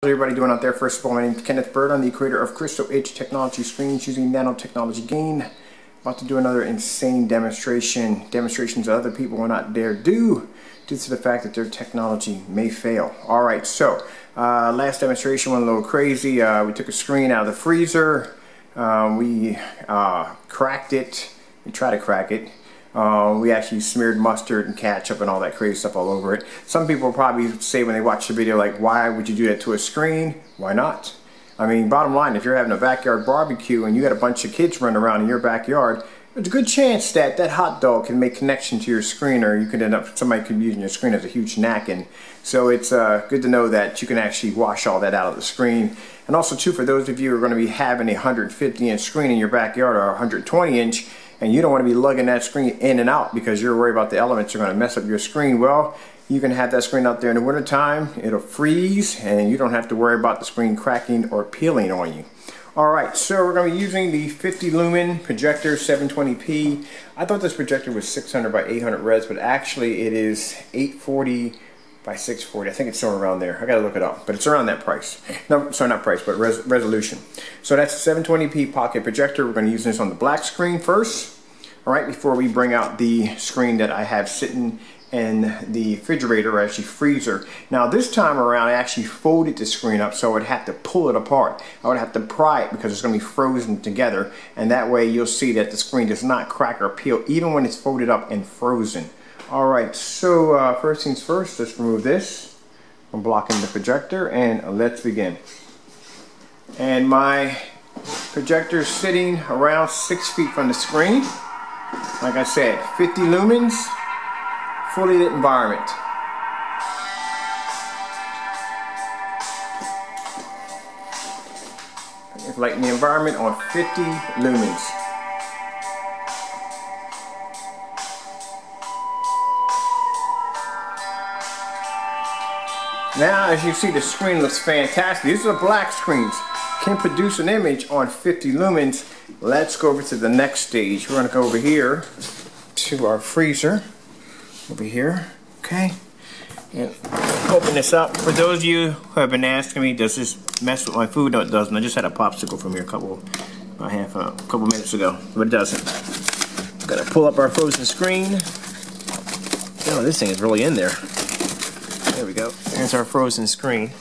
How's everybody doing out there? First of all, my name is Kenneth Bird. I'm the creator of Crystal Edge Technology Screens using nanotechnology gain. About to do another insane demonstrations that other people will not dare do due to the fact that their technology may fail. Alright, so last demonstration went a little crazy. We took a screen out of the freezer. We cracked it. We tried to crack it. We actually smeared mustard and ketchup and all that crazy stuff all over it. Some people will probably say when they watch the video, like, why would you do that to a screen? Why not? I mean, bottom line, if you're having a backyard barbecue and you got a bunch of kids running around in your backyard, there's a good chance that that hot dog can make connection to your screen, or you could end up, somebody could be using your screen as a huge napkin. So it's good to know that you can actually wash all that out of the screen. And also too, for those of you who are going to be having a 150-inch screen in your backyard or a 120-inch, and you don't want to be lugging that screen in and out because you're worried about the elements are going to mess up your screen, well, you can have that screen out there in the winter time. It'll freeze and you don't have to worry about the screen cracking or peeling on you. Alright, so we're going to be using the 50 lumen projector 720p. I thought this projector was 600 by 800 res, but actually it is 840 by 640. I think it's somewhere around there. I gotta look it up, but it's around that price. No, sorry, not price, but resolution. So that's a 720p pocket projector. We're going to use this on the black screen first. All right, before we bring out the screen that I have sitting in the refrigerator, or actually freezer. Now this time around, I actually folded the screen up, so I would have to pull it apart. I would have to pry it because it's going to be frozen together, and that way you'll see that the screen does not crack or peel, even when it's folded up and frozen. Alright, so first things first, let's remove this. I'm blocking the projector, and let's begin. And my projector is sitting around 6 feet from the screen. Like I said, 50 lumens, fully lit environment. Lighting the environment on 50 lumens. Now, as you see, the screen looks fantastic. These are black screens. Can produce an image on 50 lumens. Let's go over to the next stage. We're going to go over here to our freezer. Over here, okay? And open this up. For those of you who have been asking me, does this mess with my food? No, it doesn't. I just had a popsicle from here a couple minutes ago, but it doesn't. Got to pull up our frozen screen. Oh, this thing is really in there. There we go. There's our frozen screen.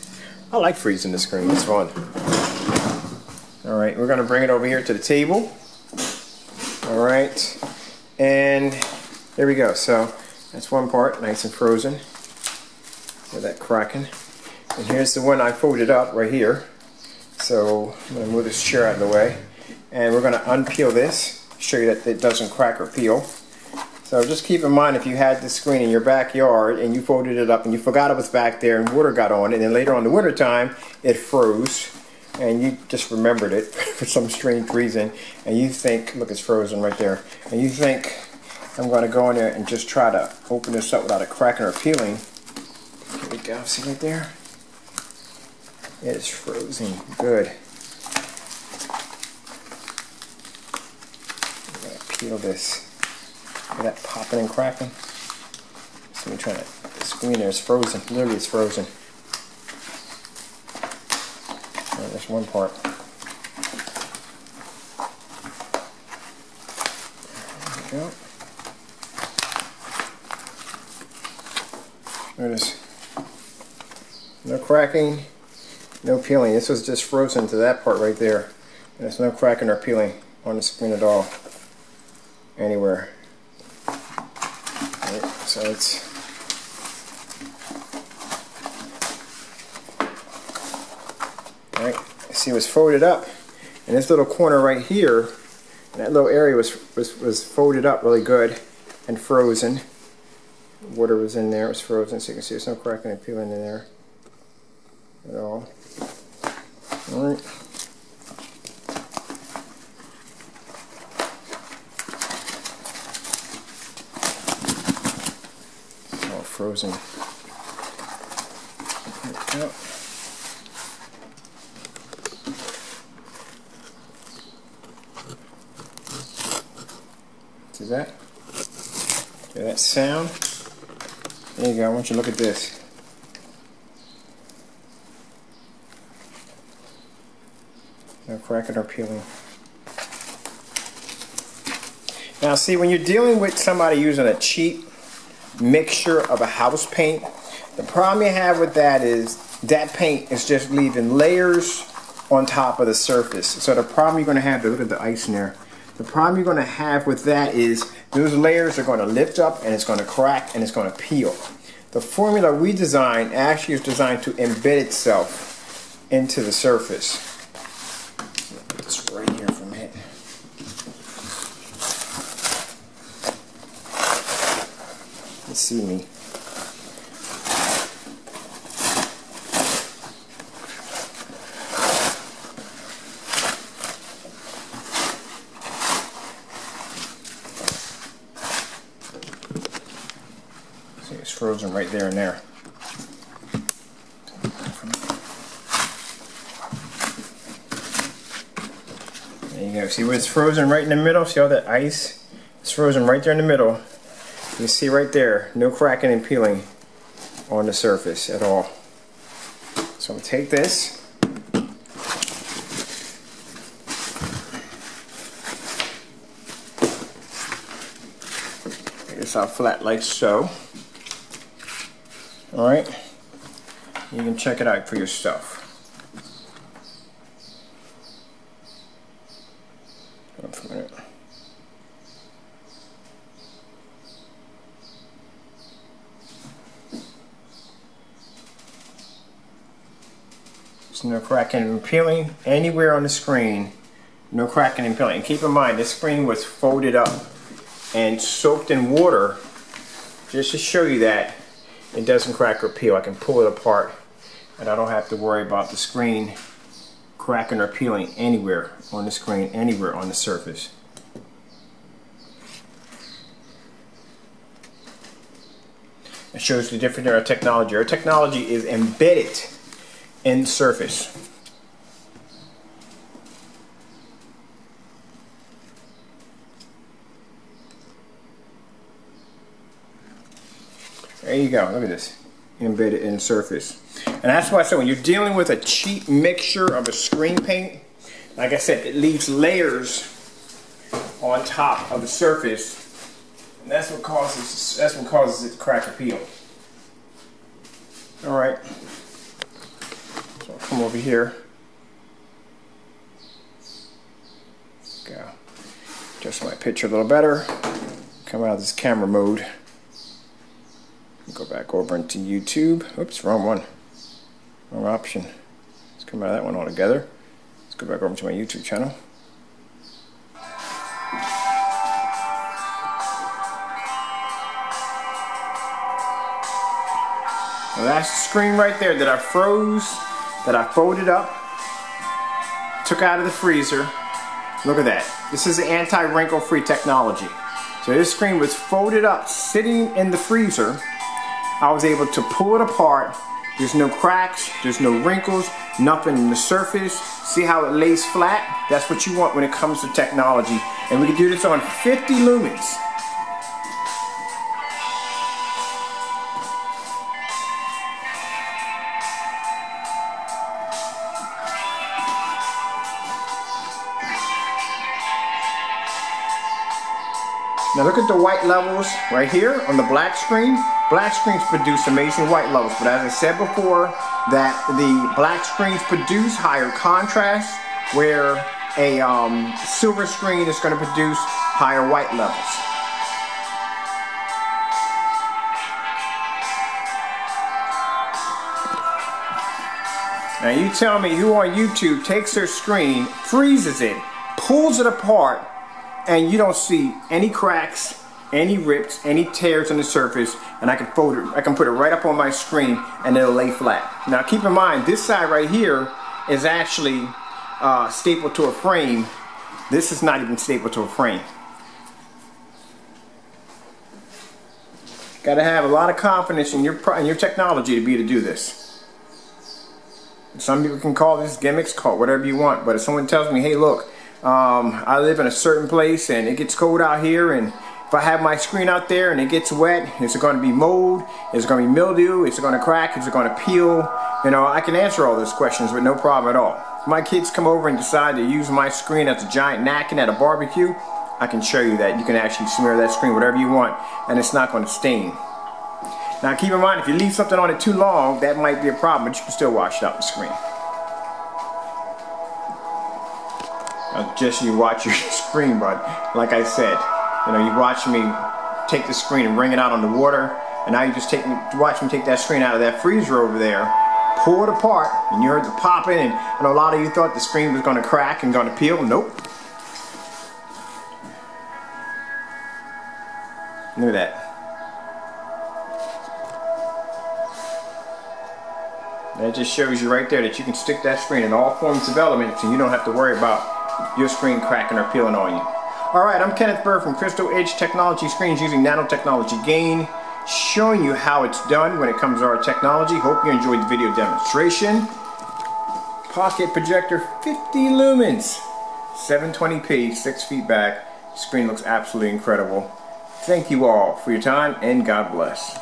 I like freezing the screen. It's fun. Alright, we're going to bring it over here to the table. Alright, and there we go. So that's one part, nice and frozen with that cracking. And here's the one I folded up right here. So I'm going to move this chair out of the way. And we're going to unpeel this, show you that it doesn't crack or peel. So just keep in mind, if you had this screen in your backyard and you folded it up and you forgot it was back there and water got on it, and then later on in the winter time it froze and you just remembered it for some strange reason, and you think, look, it's frozen right there, and you think, I'm going to go in there and just try to open this up without it cracking or peeling. Here we go, see right there? It is frozen good. I'm going to peel this. Look at that popping and cracking. So the screen there is frozen. Literally, it's frozen. Right, there's one part. There we go. There it is. No cracking, no peeling. This was just frozen to that part right there. And there's no cracking or peeling on the screen at all. Anywhere. Right, so it's right. See, it was folded up, and this little corner right here, and that little area was folded up really good and frozen. Water was in there, it was frozen, so you can see there's no cracking and peeling in there at all. All right. Frozen. There we go. See that? Hear that sound? There you go. I want you to look at this. No cracking or peeling. Now see, when you're dealing with somebody using a cheap mixture of a house paint, the problem you have with that is that paint is just leaving layers on top of the surface. So the problem you're going to have, look at the ice in there. The problem you're going to have with that is those layers are going to lift up and it's going to crack and it's going to peel. The formula we designed actually is designed to embed itself into the surface. Put this right here for a minute. Let's see me. See, it's frozen right there and there. There you go. See where it's frozen right in the middle? See all that ice? It's frozen right there in the middle. You see right there, no cracking and peeling on the surface at all. So I'm going to take this. Take this out flat like so. Alright. You can check it out for yourself. Hold on for a minute. No cracking and peeling anywhere on the screen. No cracking and peeling. And keep in mind, this screen was folded up and soaked in water just to show you that it doesn't crack or peel. I can pull it apart and I don't have to worry about the screen cracking or peeling anywhere on the screen, anywhere on the surface. It shows the difference in our technology. Our technology is embedded in surface. There you go, look at this, embedded in surface. And that's why I said when you're dealing with a cheap mixture of a screen paint, like I said, it leaves layers on top of the surface, and that's what causes it to crack or peel. All right. So I'll come over here. Go. Adjust my picture a little better. Come out of this camera mode. Go back over into YouTube. Oops, wrong one. Wrong option. Let's come out of that one altogether. Let's go back over to my YouTube channel. Now that's the screen right there that I froze, that I folded up, took out of the freezer. Look at that. This is the anti-wrinkle free technology. So this screen was folded up, sitting in the freezer. I was able to pull it apart. There's no cracks, there's no wrinkles, nothing in the surface. See how it lays flat? That's what you want when it comes to technology. And we can do this on 50 lumens. Now look at the white levels right here on the black screen. Black screens produce amazing white levels, but as I said before, that the black screens produce higher contrast, where a silver screen is going to produce higher white levels. Now you tell me who on YouTube takes their screen, freezes it, pulls it apart, and you don't see any cracks, any rips, any tears on the surface, and I can fold it, I can put it right up on my screen and it'll lay flat. Now keep in mind, this side right here is actually stapled to a frame. This is not even stapled to a frame. Got to have a lot of confidence in your technology to be able to do this. Some people can call this gimmicks, call it whatever you want, but if someone tells me, hey look, I live in a certain place and it gets cold out here and If I have my screen out there and it gets wet, is it going to be mold? Is it going to be mildew? Is it going to crack? Is it going to peel? You know, I can answer all those questions with no problem at all. If my kids come over and decide to use my screen as a giant napkin at a barbecue, I can show you that. You can actually smear that screen whatever you want and it's not going to stain. Now keep in mind, if you leave something on it too long, that might be a problem, but you can still wash out the screen. Just you watch your screen, bud. Like I said, you know, you watch me take the screen and wring it out on the water, and now you just watch me take that screen out of that freezer over there, pull it apart, and you heard the popping, and a lot of you thought the screen was going to crack and going to peel. Nope. Look at that. That just shows you right there that you can stick that screen in all forms of elements and you don't have to worry about your screen cracking or peeling on you. Alright, I'm Kenneth Bird from Crystal Edge Technology Screens using nanotechnology gain, showing you how it's done when it comes to our technology. Hope you enjoyed the video demonstration. Pocket projector, 50 lumens, 720p, 6 feet back. Screen looks absolutely incredible. Thank you all for your time and God bless.